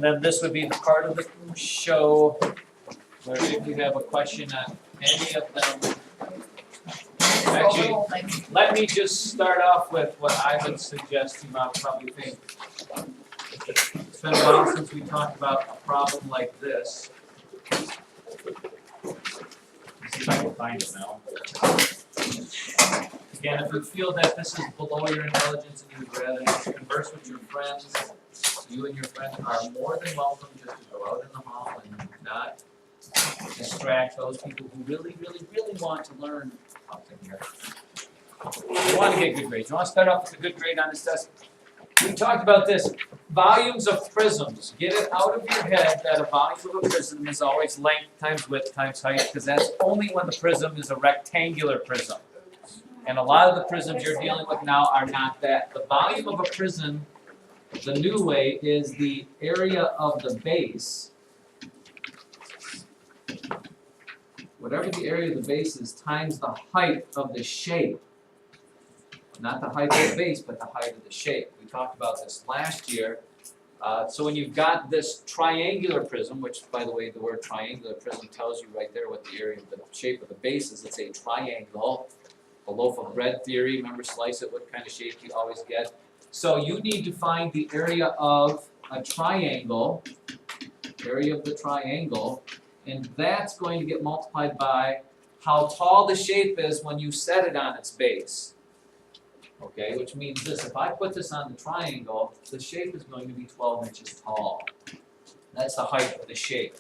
then this would be the part of the show where if you have a question on any of them. Actually, let me just start off with what I would suggest you might probably think. It's been a while since we talked about a problem like this. Let's see if I can find it now. Again, if you feel that this is below your intelligence and you would rather just converse with your friends, you and your friends are more than welcome just to go out in the hall and not distract those people who really, really, really want to learn something here. You want to get good grades. You want to start off with a good grade on this test. We talked about this. Volumes of prisms. Get it out of your head that a volume of a prism is always length times width times height, because that's only when the prism is a rectangular prism. And a lot of the prisms you're dealing with now are not that. The volume of a prism, the new way, is the area of the base. Whatever the area of the base is, times the height of the shape. Not the height of the base, but the height of the shape. We talked about this last year. So when you've got this triangular prism, which, by the way, the word triangular prism tells you right there what the area of the shape of the base is. It's a triangle. The loaf of bread theory, remember, slice it, what kind of shape you always get. So you need to find the area of a triangle, area of the triangle, and that's going to get multiplied by how tall the shape is when you set it on its base. Okay, which means this, if I put this on the triangle, the shape is going to be 12 inches tall. That's the height of the shape.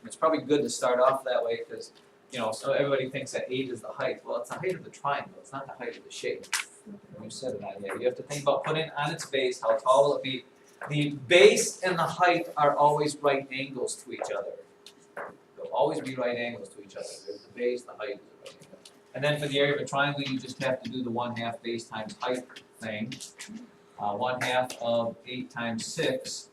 It's probably good to start off that way because, you know, so everybody thinks that 8 is the height. Well, it's the height of the triangle, it's not the height of the shape. When you set it on here, you have to think about putting it on its base, how tall will it be. The base and the height are always right angles to each other. They'll always be right angles to each other. There's the base, the height is the right angle. And then for the area of a triangle, you just have to do the 1/2 base times height thing. 1/2 of 8 times 6,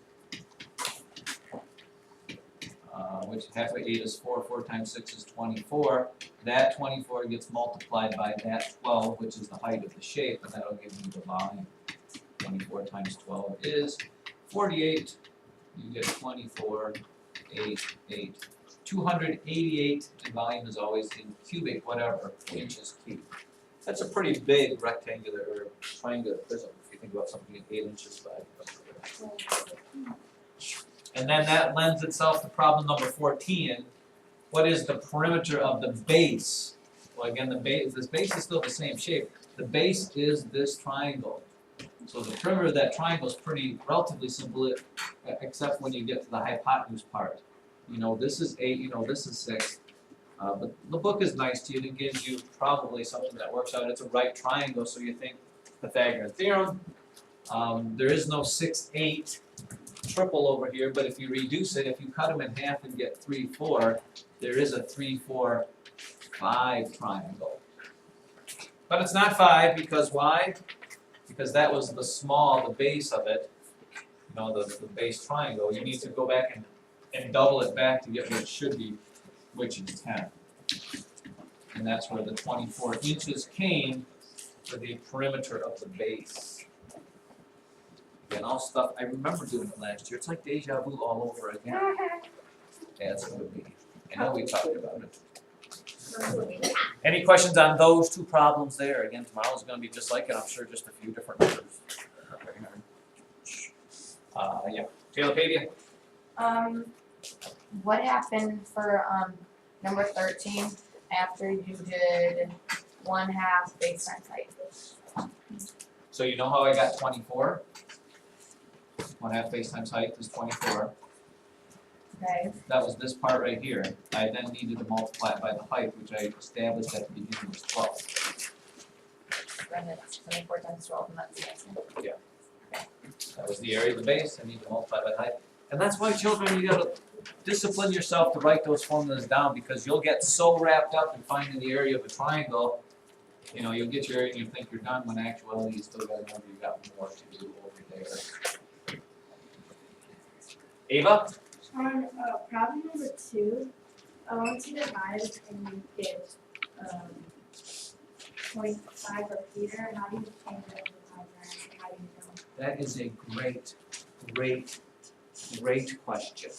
which half of 8 is 4, 4 times 6 is 24. That 24 gets multiplied by that 12, which is the height of the shape, and that'll give you the volume. 24 times 12 is 48. You get 24, 8, 8. 288, and volume is always in cubic, whatever, inches cubed. That's a pretty big rectangular or triangular prism if you think about something at 8 inches by. And then that lends itself to problem number 14. What is the perimeter of the base? Well, again, this base is still the same shape. The base is this triangle. So the perimeter of that triangle is pretty relatively simple, except when you get to the hypotenuse part. You know, this is 8, you know, this is 6. But the book is nice to you. It gives you probably something that works out. It's a right triangle, so you think Pythagorean theorem. There is no 6, 8 triple over here, but if you reduce it, if you cut them in half and get 3, 4, there is a 3, 4, 5 triangle. But it's not 5 because why? Because that was the base of it. You know, the base triangle. You need to go back and double it back to get what it should be, which is 10. And that's where the 24 inches came for the perimeter of the base. Again, all stuff, I remember doing it last year. It's like deja vu all over again. Yeah, that's what it would be. I know we talked about it. Any questions on those two problems there? Again, tomorrow's going to be just like it. I'm sure just a few different numbers. Yeah. Taylor Pavia? What happened for number 13 after you did 1/2 base times height? So you know how I got 24? 1/2 base times height is 24. Okay. That was this part right here. I then needed to multiply it by the height, which I established at the beginning was 12. And it's 24 times 12, and that's the answer. That was the area of the base. I need to multiply by the height. And that's why, children, you got to discipline yourself to write those formulas down, because you'll get so wrapped up in finding the area of a triangle. You know, you'll get your area and you think you're done, when actually you still got to remember you got more to do over there. Ava? On problem number 2, once you divide and you get 0.5 repeater, how do you change it to 5 grams? How do you know? That is a great Great question.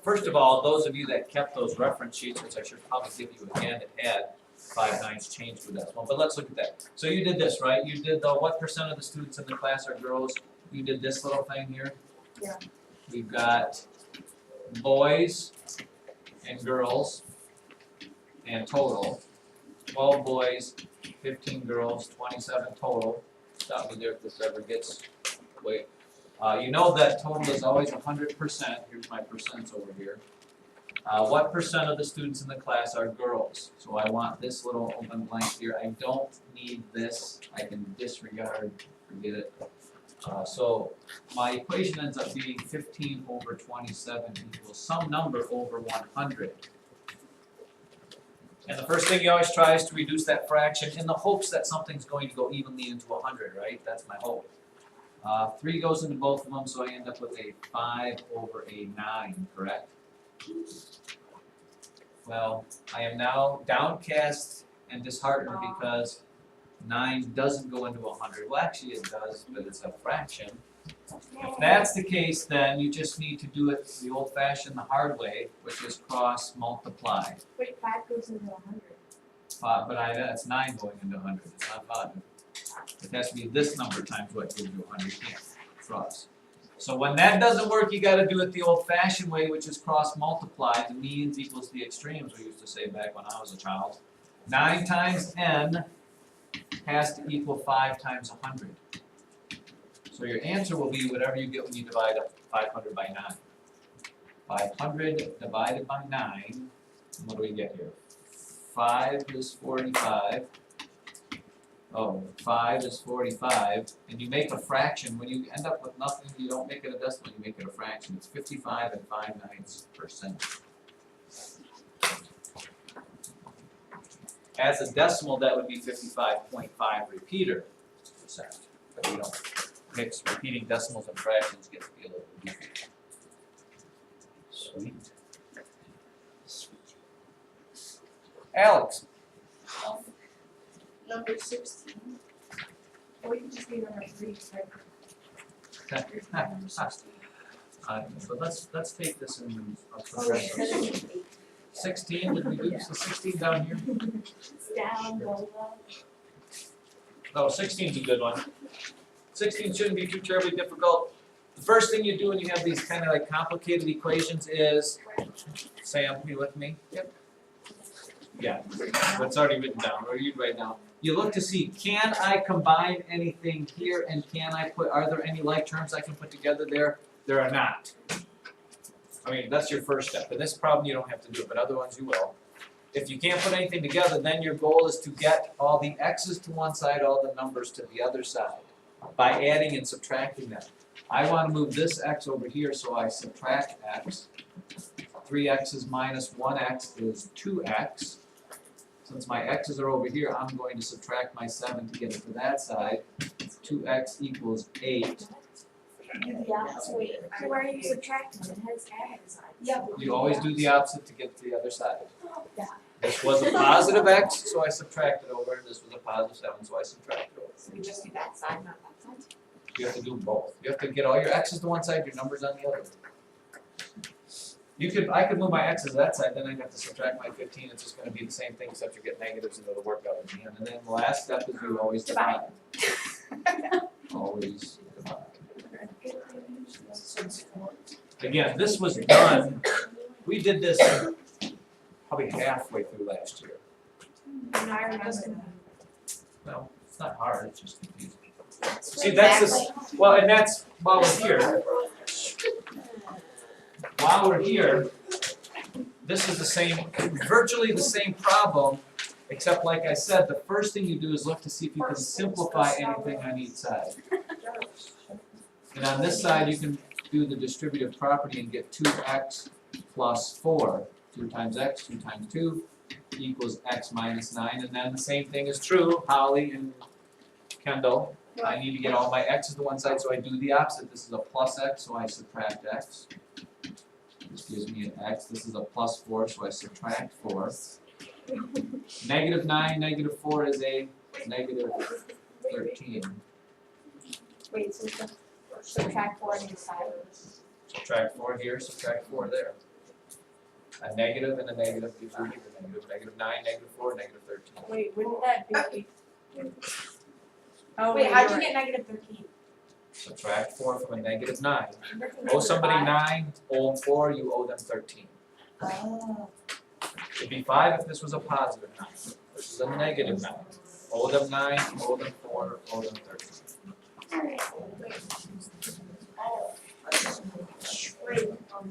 First of all, those of you that kept those reference sheets, which I should probably give you again, it had 5 nines changed with that one, but let's look at that. So you did this, right? You did the what percent of the students in the class are girls? You did this little thing here? Yeah. We've got boys and girls and total. 12 boys, 15 girls, 27 total. Stop me there if this ever gets, wait. You know that total is always 100%. Here's my percents over here. What percent of the students in the class are girls? So I want this little open blank here. I don't need this. I can disregard, forget it. So my equation ends up being 15 over 27 equals some number over 100. And the first thing you always try is to reduce that fraction in the hopes that something's going to go evenly into 100, right? That's my hope. 3 goes into both of them, so I end up with a 5 over a 9, correct? Well, I am now downcast and disheartened because 9 doesn't go into 100. Well, actually it does, but it's a fraction. If that's the case, then you just need to do it the old-fashioned, the hard way, which is cross multiply. Wait, 5 goes into 100. But that's 9 going into 100. It's not 5. It has to be this number times what gives you 100. You can't cross. So when that doesn't work, you got to do it the old-fashioned way, which is cross multiply. The means equals the extremes, we used to say back when I was a child. 9 times n has to equal 5 times 100. So your answer will be whatever you get when you divide 500 by 9. 500 divided by 9, what do we get here? 5 is 45. Oh, 5 is 45, and you make a fraction. When you end up with nothing, you don't make it a decimal, you make it a fraction. It's 55 and 5/9%. As a decimal, that would be 55.5 repeater percent. But we don't mix repeating decimals and fractions, gets to be a little confusing. Sweet. Alex. Number 16. Or you can just leave number 3, right? Number 16. So let's take this in Oh, wait, so there's 8. 16, did we do the 16 down here? It's down, below. Oh, 16's a good one. 16 shouldn't be too terribly difficult. The first thing you do when you have these kind of like complicated equations is, Sam, you with me? Yep. Yeah, that's already written down, or you'd write down. You look to see, can I combine anything here, and are there any like terms I can put together there? There are not. I mean, that's your first step. In this problem, you don't have to do it, but other ones you will. If you can't put anything together, then your goal is to get all the x's to one side, all the numbers to the other side, by adding and subtracting them. I want to move this x over here, so I subtract x. 3x's minus 1x is 2x. Since my x's are over here, I'm going to subtract my 7 to get it to that side. 2x equals 8. Yeah, so wait, so why are you subtracting? It has x. Yeah. You always do the opposite to get to the other side. Yeah. This was a positive x, so I subtracted over, and this was a positive 7, so I subtracted over. So we just do that side, not that side? You have to do both. You have to get all your x's to one side, your numbers on the other. I could move my x's to that side, then I'd have to subtract my 15. It's just going to be the same thing, except you get negatives and it'll work out in the end. And then the last step is you always divide. Always divide. Again, this was done. We did this probably halfway through last year. And I remember that. Well, it's not hard. It's just confusing. See, that's this. Well, and that's while we're here. While we're here, this is the same, virtually the same problem, except like I said, the first thing you do is look to see if you can simplify anything on each side. And on this side, you can do the distributive property and get 2x plus 4. 2 times x, 2 times 2 equals x minus 9. And then the same thing is true, Holly and Kendall. I need to get all my x's to one side, so I do the opposite. This is a plus x, so I subtract x. This gives me an x. This is a plus 4, so I subtract 4. Negative 9, negative 4 is a negative 13. Wait, so subtract 4 on each side. Subtract 4 here, subtract 4 there. A negative and a negative gives you a negative. Negative 9, negative 4, negative 13. Wait, wouldn't that be? Oh, Wait, how'd you you're get negative 13? Subtract 4 from a negative 9. Owe somebody 9, owe them 4, you owe them 13. Oh. It'd be 5 if this was a positive 9. This is a negative 9. Owe them 9, owe them 4, owe them 13.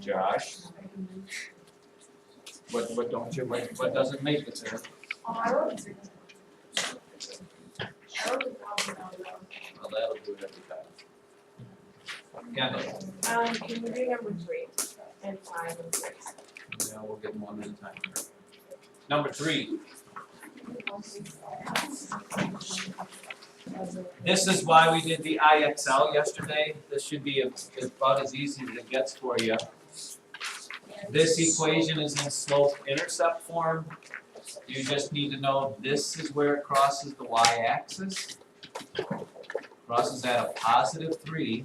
Josh? What don't you, what doesn't make it there? Oh, I wrote 3. I wrote the problem down though. Well, that'll do it every time. Kendall? Can we do number 3 and 5 and 6? Yeah, we'll get one at a time here. Number 3. This is why we did the IXL yesterday. This should be about as easy as it gets for you. This equation is in slope-intercept form. You just need to know this is where it crosses the y-axis. Crosses at a positive 3.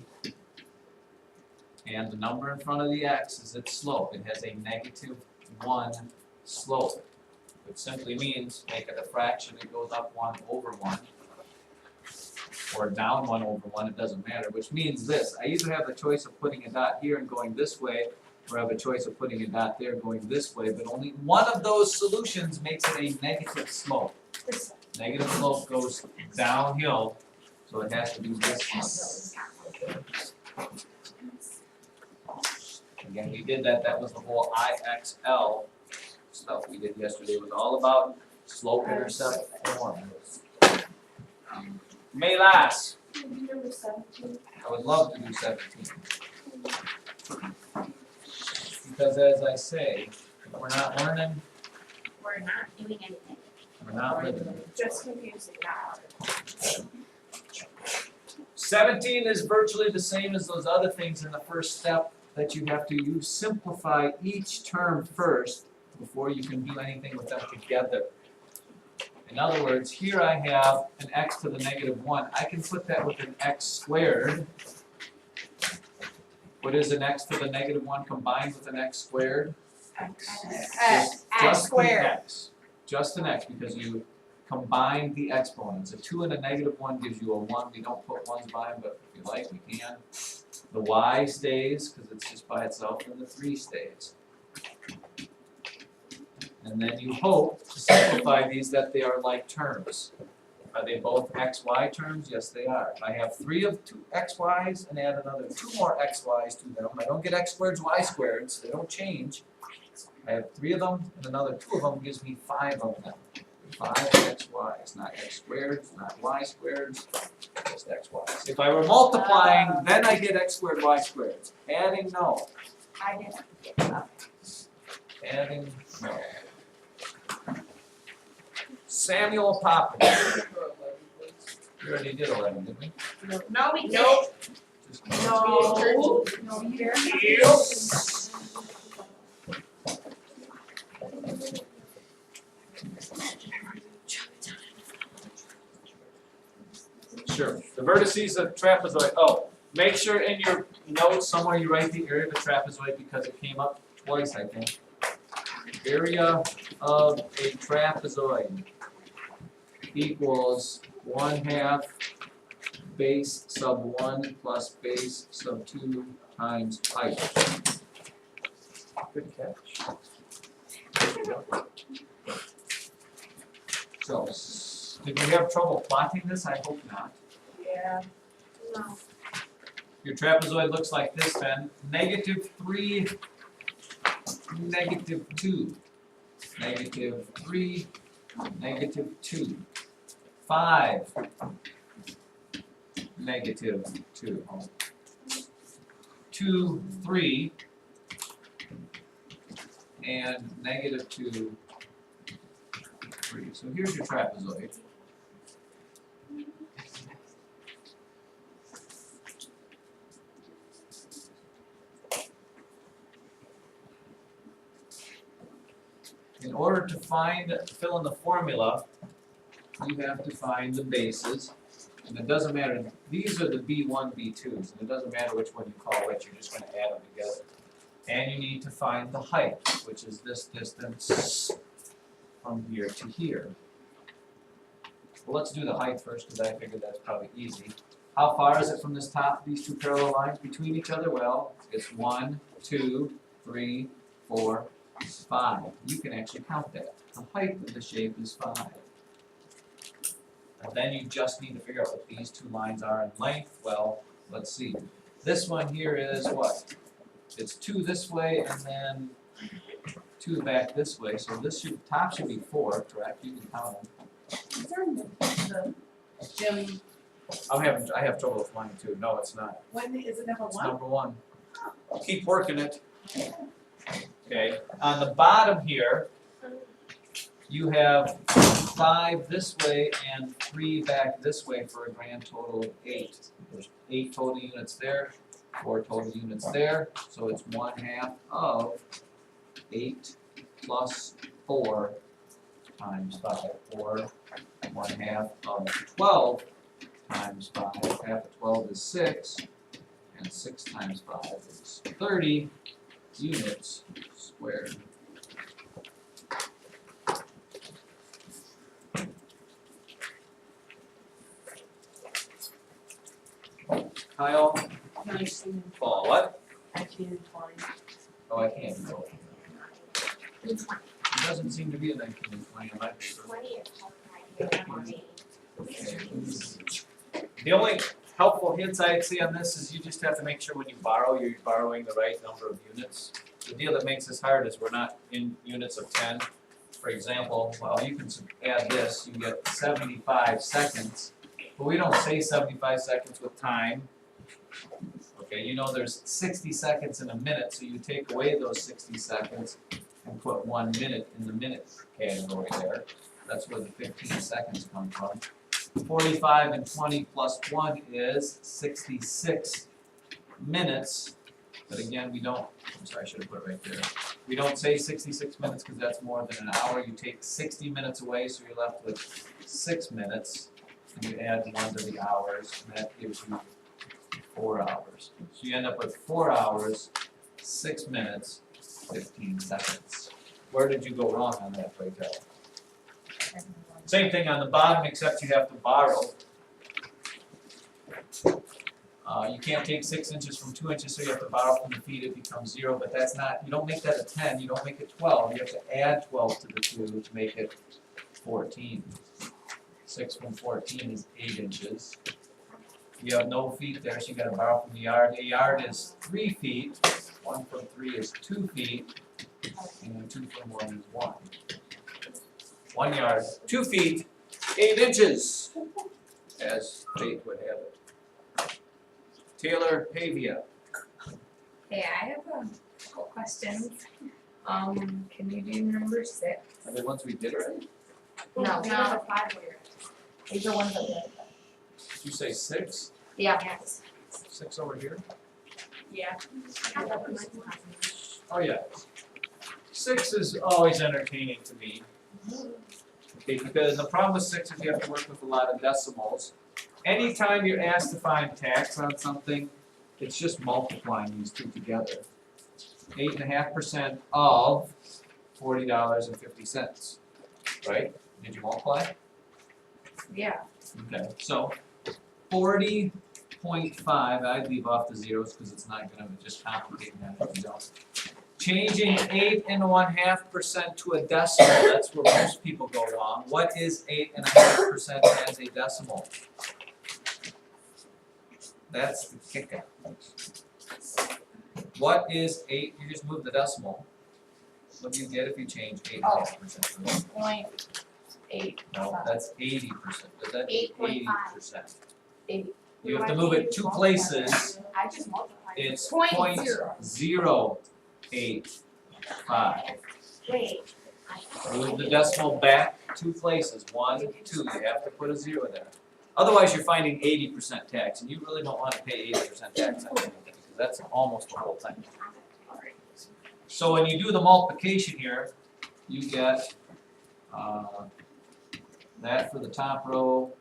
And the number in front of the x is its slope. It has a negative 1 slope. Which simply means make it a fraction, it goes up 1 over 1. Or down 1 over 1, it doesn't matter. Which means this, I either have the choice of putting a dot here and going this way, or I have a choice of putting a dot there going this way, but only one of those solutions makes it a negative slope. Negative slope goes downhill, so it has to be this one. Again, we did that, that was the whole IXL stuff we did yesterday. It was all about slope-intercept form. Melas, Number 17. I would love to do 17. Because as I say, if we're not learning, We're not doing anything. we're not living. Just confusing now. 17 is virtually the same as those other things in the first step that you have to use. Simplify each term first before you can do anything with them together. In other words, here I have an x to the negative 1. I can put that with an x squared. What is an x to the negative 1 combined with an x squared? X An x. Just an x, because you combine the exponents. A 2 and a negative 1 gives you a 1. We don't put 1s by them, but if you like, we can. The y stays, because it's just by itself, and the 3 stays. And then you hope to simplify these that they are like terms. Are they both xy terms? Yes, they are. If I have 3 of 2 xy's and add another 2 more xy's to them, I don't get x squareds, y squareds, they don't change. I have 3 of them, and another 2 of them gives me 5 of them. 5 xy's, not x squareds, not y squareds, just xy's. If I were multiplying, then I get x squared, y squareds. Adding, no. I didn't get that. Adding, no. Samuel Poppins. We already did 11, didn't we? No, we didn't. Nope. Just- No. No, you Sure. The vertices of trapezoid. Oh, make sure in your notes somewhere you write the area of a trapezoid because it came up twice, I think. Area of a trapezoid equals 1/2 base sub 1 plus base sub 2 times height. Good catch. So, did we have trouble plotting this? I hope not. Yeah. No. Your trapezoid looks like this then. -3, -2. -3, -2. 5, -2. 2, 3, and -2, 3. So here's your trapezoid. In order to fill in the formula, you have to find the bases. And it doesn't matter, these are the B1, B2s, and it doesn't matter which one you call which, you're just gonna add them together. And you need to find the height, which is this distance from here to here. Well, let's do the height first, because I figured that's probably easy. How far is it from this top, these two parallel lines between each other? Well, it's 1, 2, 3, 4, 5. You can actually count that. The height of the shape is 5. And then you just need to figure out what these two lines are in length. Well, let's see. This one here is what? It's 2 this way and then 2 back this way. So this should, top should be 4, correct? You can count them. The gym, I have trouble with mine too. No, it's not. when is it number It's one? number 1. Keep working it. Okay, on the bottom here, you have 5 this way and 3 back this way for a grand total of 8. There's 8 total units there, 4 total units there, so it's 1/2 of 8 plus 4 times 5, or 1/2 of 12 times 5. Half of 12 is 6, and 6 times 5 is 30 units squared. Kyle, Nineteen, Paul, what? 19, 20. Oh, I can't go. It doesn't seem to be a 19 and 20 on my paper. The only helpful hints I'd see on this is you just have to make sure when you borrow, you're borrowing the right number of units. The deal that makes this hard is we're not in units of 10. For example, well, you can add this, you get 75 seconds, but we don't say 75 seconds with time. Okay, you know there's 60 seconds in a minute, so you take away those 60 seconds and put 1 minute in the minute category there. That's where the 15 seconds come from. 45 and 20 plus 1 is 66 minutes. But again, we don't, I'm sorry, I should have put it right there. We don't say 66 minutes because that's more than an hour. You take 60 minutes away, so you're left with 6 minutes. And you add 1 to the hours, and that gives you 4 hours. So you end up with 4 hours, 6 minutes, 15 seconds. Where did you go wrong on that breakout? Same thing on the bottom, except you have to borrow. You can't take 6 inches from 2 inches, so you have to borrow from the feet, it becomes 0, but that's not, you don't make that a 10, you don't make it 12, you have to add 12 to the 2 to make it 14. 6 from 14 is 8 inches. You have no feet there, so you gotta borrow from the yard. A yard is 3 feet, 1 from 3 is 2 feet, and then 2 from 1 is 1. 1 yard, 2 feet, 8 inches, as fate would have it. Taylor Pavia. Hey, I have a couple questions. Can you do number 6? Are they ones we did already? No, No, no. the 5 here. These are ones that we Did you say 6? Yeah. 6 over here? Yeah. Oh, yeah. 6 is always entertaining to me. Okay, because the problem with 6 is you have to work with a lot of decimals. Anytime you're asked to find tax on something, it's just multiplying these two together. 8.5% of $40.50, right? Did you multiply? Yeah. Okay, so 40.5, I'd leave off the zeros because it's not gonna just complicate that if you don't. Changing 8.5% to a decimal, that's where most people go wrong. What is 8.5% as a decimal? That's the kicker. What is 8? You just move the decimal. What do you get if you change 8.5%? 0.8. No, that's 80%. Does that be 8.5. 80%? 80. You have to move it 2 places. I just multiplied. It's Point 0.085. Wait. Move the decimal back 2 places. 1, 2. You have to put a 0 there. Otherwise, you're finding 80% tax, and you really don't want to pay 80% tax on anything because that's almost the whole thing. So when you do the multiplication here, you get that for the top row,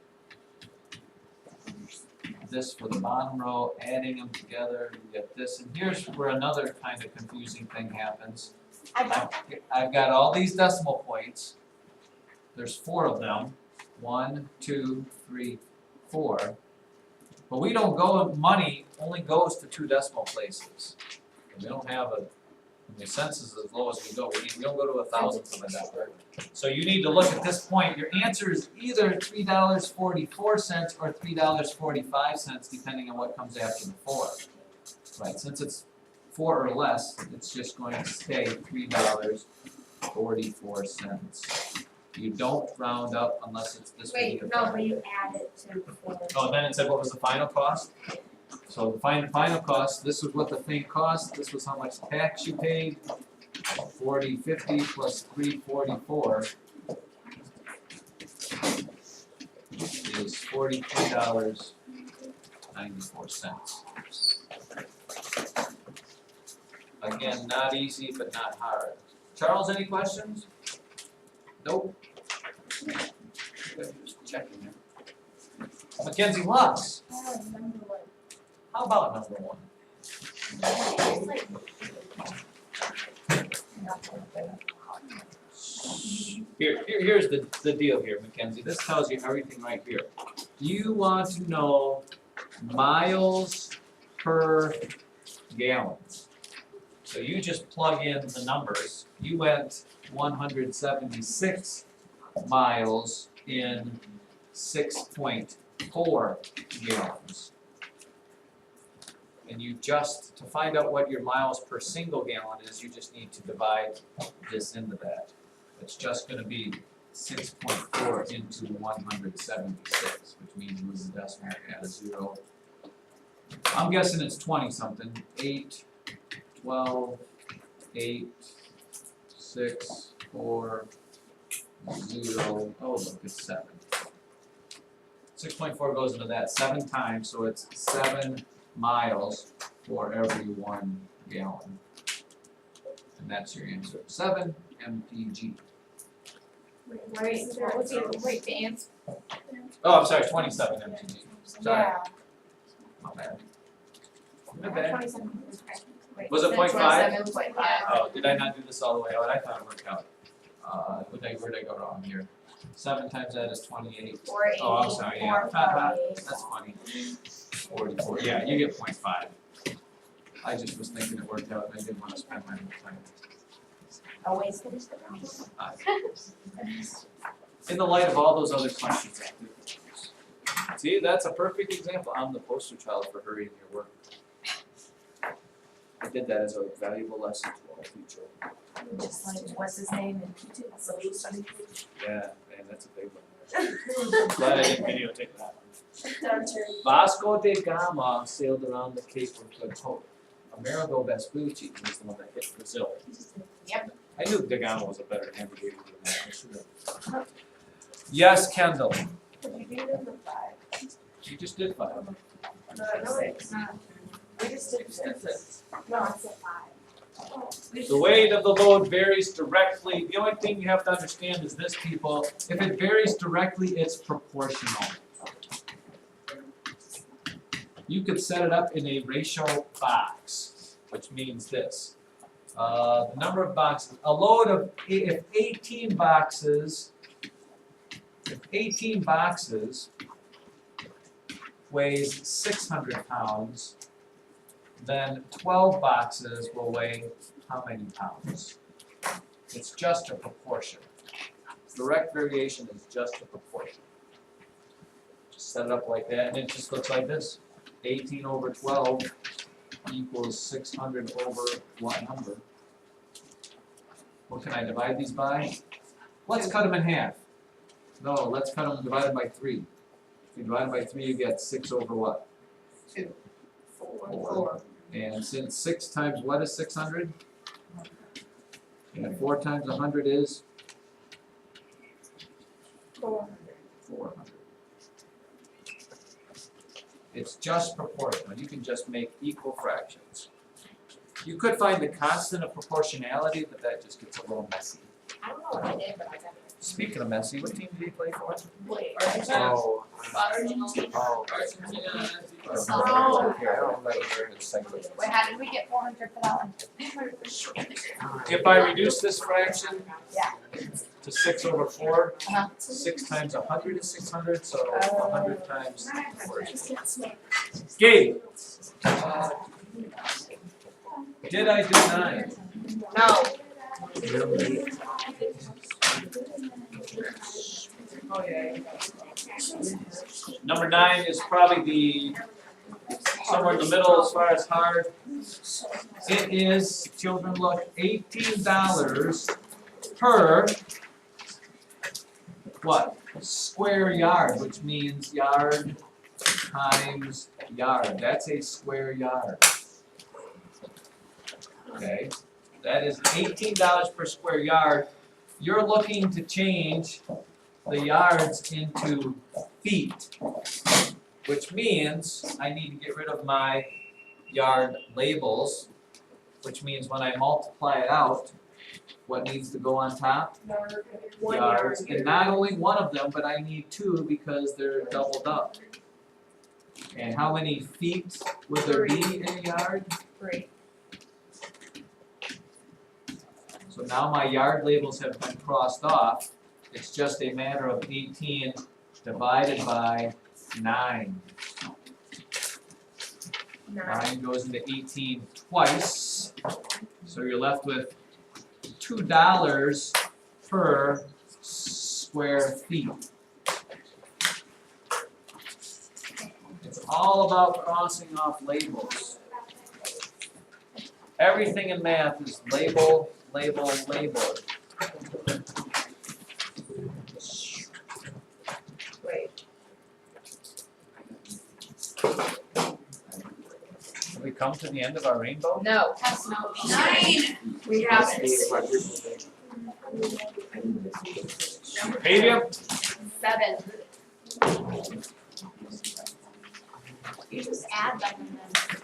this for the bottom row, adding them together, you get this, and here's where another kind of confusing thing happens. I've got all these decimal points. There's 4 of them. 1, 2, 3, 4. But we don't go, money only goes to 2 decimal places. We don't have the census is as low as we go. We don't go to a thousandth of a dollar. So you need to look at this point. Your answer is either $3.44 or $3.45, depending on what comes after the 4. Right, since it's 4 or less, it's just going to stay $3.44. You don't round up unless it's this Wait, big. no, but you add it to 4. Oh, then it said what was the final cost? So the final cost, this was what the thing cost, this was how much tax you paid. 40.50 plus 3.44 is $43.94. Again, not easy, but not hard. Charles, any questions? Nope. Just checking there. Mackenzie Lux, how about number 1? Here's the deal here, Mackenzie. This tells you everything right here. You want to know miles per gallon. So you just plug in the numbers. You went 176 miles in 6.4 gallons. And you just, to find out what your miles per single gallon is, you just need to divide this into that. It's just gonna be 6.4 into 176, which means lose the decimal, add a 0. I'm guessing it's 20 something, 8, 12, 8, 6, 4, 0, oh look, it's 7. 6.4 goes into that 7 times, so it's 7 miles for every 1 gallon. And that's your answer, 7 mpg. Wait, the answer. Oh, I'm sorry, 27 mpg. Sorry. Yeah. My bad. My bad. 27. Was it 0.5? 27.5. Oh, did I not do this all the way out? I thought it worked out. Where'd I go wrong here? 7 times that is 28. 480. Oh, I'm sorry, yeah. 448. That's funny. 44, yeah, you get 0.5. I just was thinking it worked out and I didn't want to spend my time. Always finish the round. In the light of all those other questions, I did this. See, that's a perfect example. I'm the poster child for hurrying your work. I did that as a valuable lesson to all future. Just like, what's his name in social studies? Yeah, man, that's a big one. Glad I didn't videotape that one. Dr. Vasco da Gama sailed around the Cape with good hope. Amerigo Vespucci was the one that hit Brazil. Yep. I knew da Gama was a better navigator than that. I should have. Yes, Kendall. Did you do number 5? You just did 5. No, it's not. We just did six. No, it's a 5. The weight of the load varies directly. The only thing you have to understand is this, people. If it varies directly, it's proportional. You could set it up in a ratio box, which means this. The number of boxes, a load of, if 18 boxes weighs 600 pounds, then 12 boxes will weigh how many pounds? It's just a proportion. Direct variation is just a proportion. Just set it up like that, and it just looks like this. 18 over 12 equals 600 over what number? What can I divide these by? Let's cut them in half. No, let's cut them divided by 3. If you divide by 3, you get 6 over what? 2. 4. And since 6 times what is 600? And 4 times 100 is? 400. 400. It's just proportional. You can just make equal fractions. You could find the constant of proportionality, but that just gets a little messy. I don't know what I did, but I got it. Speaking of messy, what team did he play for? Wait, Oh, Oh. Oh. Here, I don't remember the second. Wait, how did we get 400 for that one? If I reduce this fraction Yeah. to 6/4, Uh-huh. 6 times 100 is 600, so Oh. 100 times 4. Gabe, did I do 9? No. Number 9 is probably the somewhere in the middle as far as hard. It is, children look, $18 per what? Square yard, which means yard times yard. That's a square yard. Okay, that is $18 per square yard. You're looking to change the yards into feet, which means I need to get rid of my yard labels, which means when I multiply it out, what needs to go on top? Yards. And not only one of them, but I need 2 because they're doubled up. And how many feet would there be in a yard? 3. So now my yard labels have been crossed off. It's just a matter of 18 divided by 9. 9 goes into 18 twice. So you're left with $2 per square feet. It's all about crossing off labels. Everything in math is label, label, label. Wait. Have we come to the end of our rainbow? No. 9. We haven't. Fabian? 7. You just add them and then.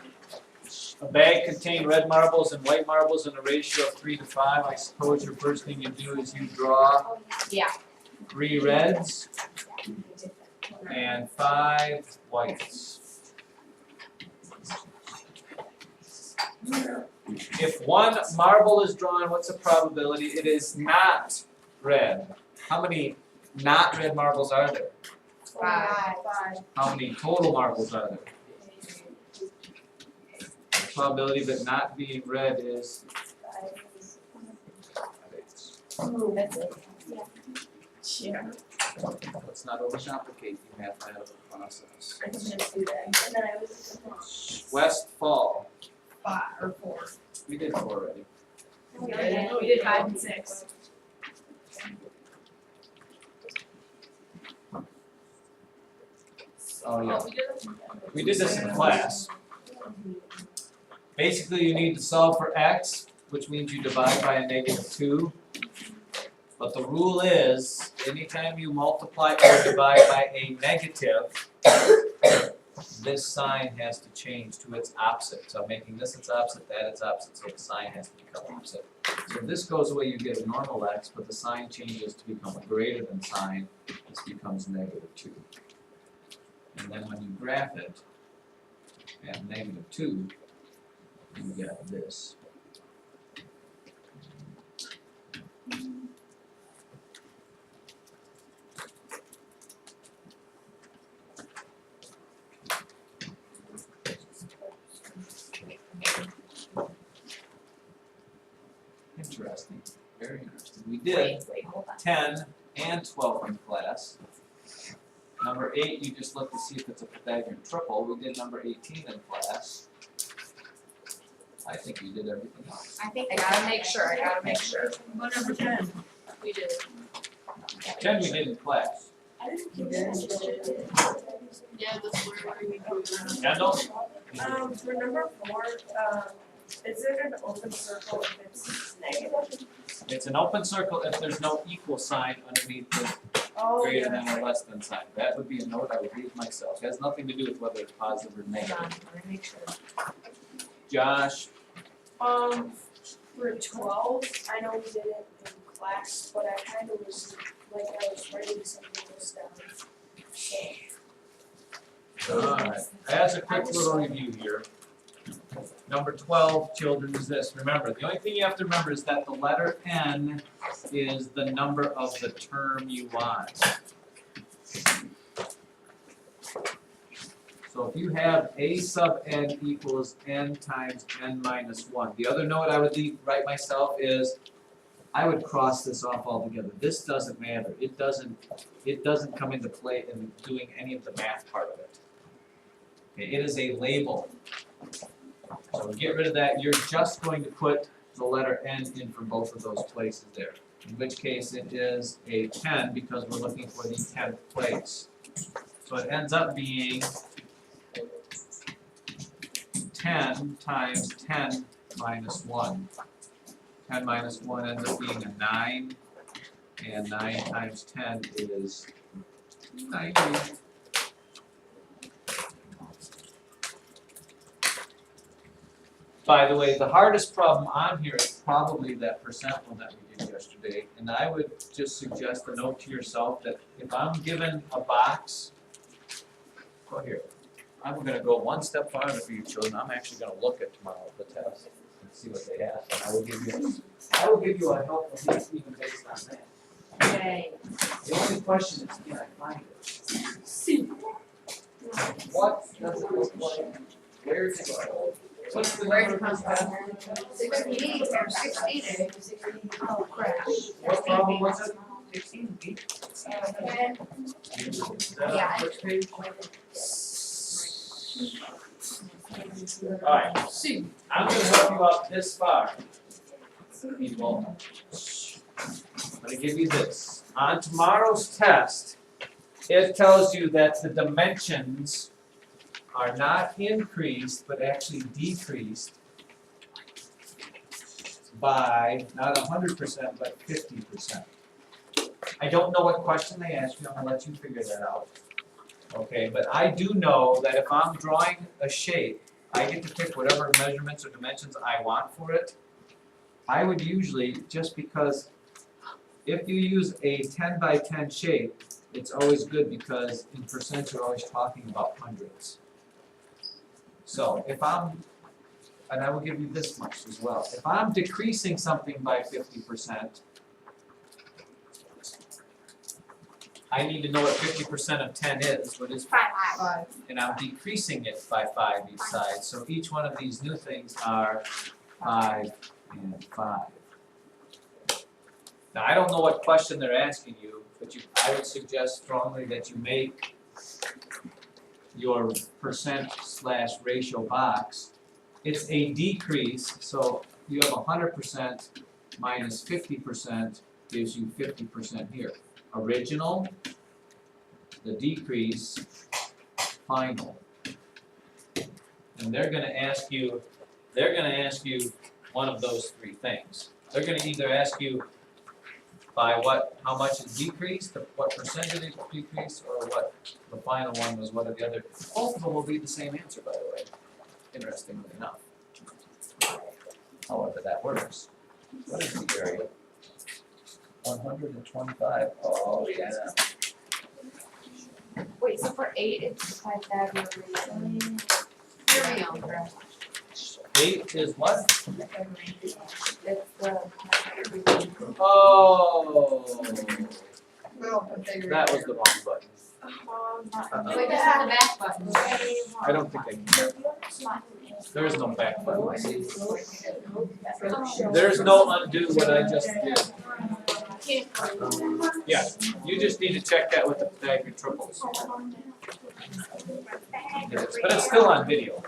A bag contained red marbles and white marbles in a ratio of 3 to 5. I suppose your first thing you do is you draw Yeah. 3 reds and 5 whites. If 1 marble is drawn, what's the probability it is not red? How many not red marbles are there? 5. How many total marbles are there? The probability of it not being red is Yeah. let's not overcomplicate the mathematical process. I can just do that. And then I was. Westfall, 5 or 4. we did 4 already. We did 5 and 6. Oh, yeah. We did this in class. Basically, you need to solve for x, which means you divide by a -2. But the rule is, anytime you multiply or divide by a negative, this sign has to change to its opposite. So I'm making this its opposite, that its opposite, so the sign has to become opposite. So if this goes away, you get a normal x, but the sign changes to become a greater than sign. This becomes -2. And then when you graph it at -2, you get this. Interesting, very interesting. We did Wait, hold on. 10 and 12 in class. Number 8, you just look to see if it's a Pythagorean triple. We did number 18 in class. I think we did everything else. I gotta make sure. What number 10? We did. 10 we did in class. I didn't think so. Yeah, that's where we Kendall? For number 4, is it an open circle if it's negative? It's an open circle if there's no equal sign underneath the Oh, greater than or less than sign. That would be a note I would leave myself. It has nothing to do with whether it's positive or negative. Let me make sure. Josh, For 12, I know we did it in class, but I kind of was, like, I was writing something else down. So, Alright, as a quick little review here. Number 12, children, is this. Remember, the only thing you have to remember is that the letter N is the number of the term you want. So if you have A sub n equals n times n minus 1. The other note I would write myself is I would cross this off altogether. This doesn't matter. It doesn't come into play in doing any of the math part of it. Okay, it is a label. So get rid of that. You're just going to put the letter N in for both of those places there. In which case it is a 10 because we're looking for the 10th place. So it ends up being 10 times 10 minus 1. 10 minus 1 ends up being a 9, and 9 times 10 is 90. By the way, the hardest problem on here is probably that percent one that we did yesterday, and I would just suggest a note to yourself that if I'm given a box, go here. I'm gonna go one step farther for you children. I'm actually gonna look at tomorrow the test and see what they ask, and I will give you a helpful hint even based on that. Yay. The only question is, can I find it? What does it look like? Where is it going? What's the Where'd number it of come this from? test? 68 or 16. Oh crap. What problem was it? 16 B? Yeah. Which page? Alright, I'm gonna help you out this far. People. I'm gonna give you this. On tomorrow's test, it tells you that the dimensions are not increased, but actually decreased by not 100%, but 50%. I don't know what question they asked you, I'm gonna let you figure that out. Okay, but I do know that if I'm drawing a shape, I get to pick whatever measurements or dimensions I want for it. I would usually, just because if you use a 10 by 10 shape, it's always good because in percent you're always talking about hundreds. So if I'm, and I will give you this much as well, if I'm decreasing something by 50%, I need to know what 50% of 10 is, what is 5. and I'm decreasing it by 5 each side. So each one of these new things are 5 and 5. Now I don't know what question they're asking you, but I would suggest strongly that you make your percent/ratio box. It's a decrease, so you have 100% minus 50% gives you 50% here. Original, the decrease, final. And they're gonna ask you one of those three things. They're gonna either ask you by how much it decreased, what percentage it decreased, or what the final one was, what are the other. Both of them will be the same answer, by the way, interestingly enough. However that works. What is the area? 125. Oh, yeah. Wait, so for 8, it's Pythagorean. Here we go. 8 is what? It's the. Oh, that was the wrong button. Wait, this is the back button. I don't think I can. There is no back button. See? There's no undo what I just did. Yeah, you just need to check that with the Pythagorean triples. But it's still on video.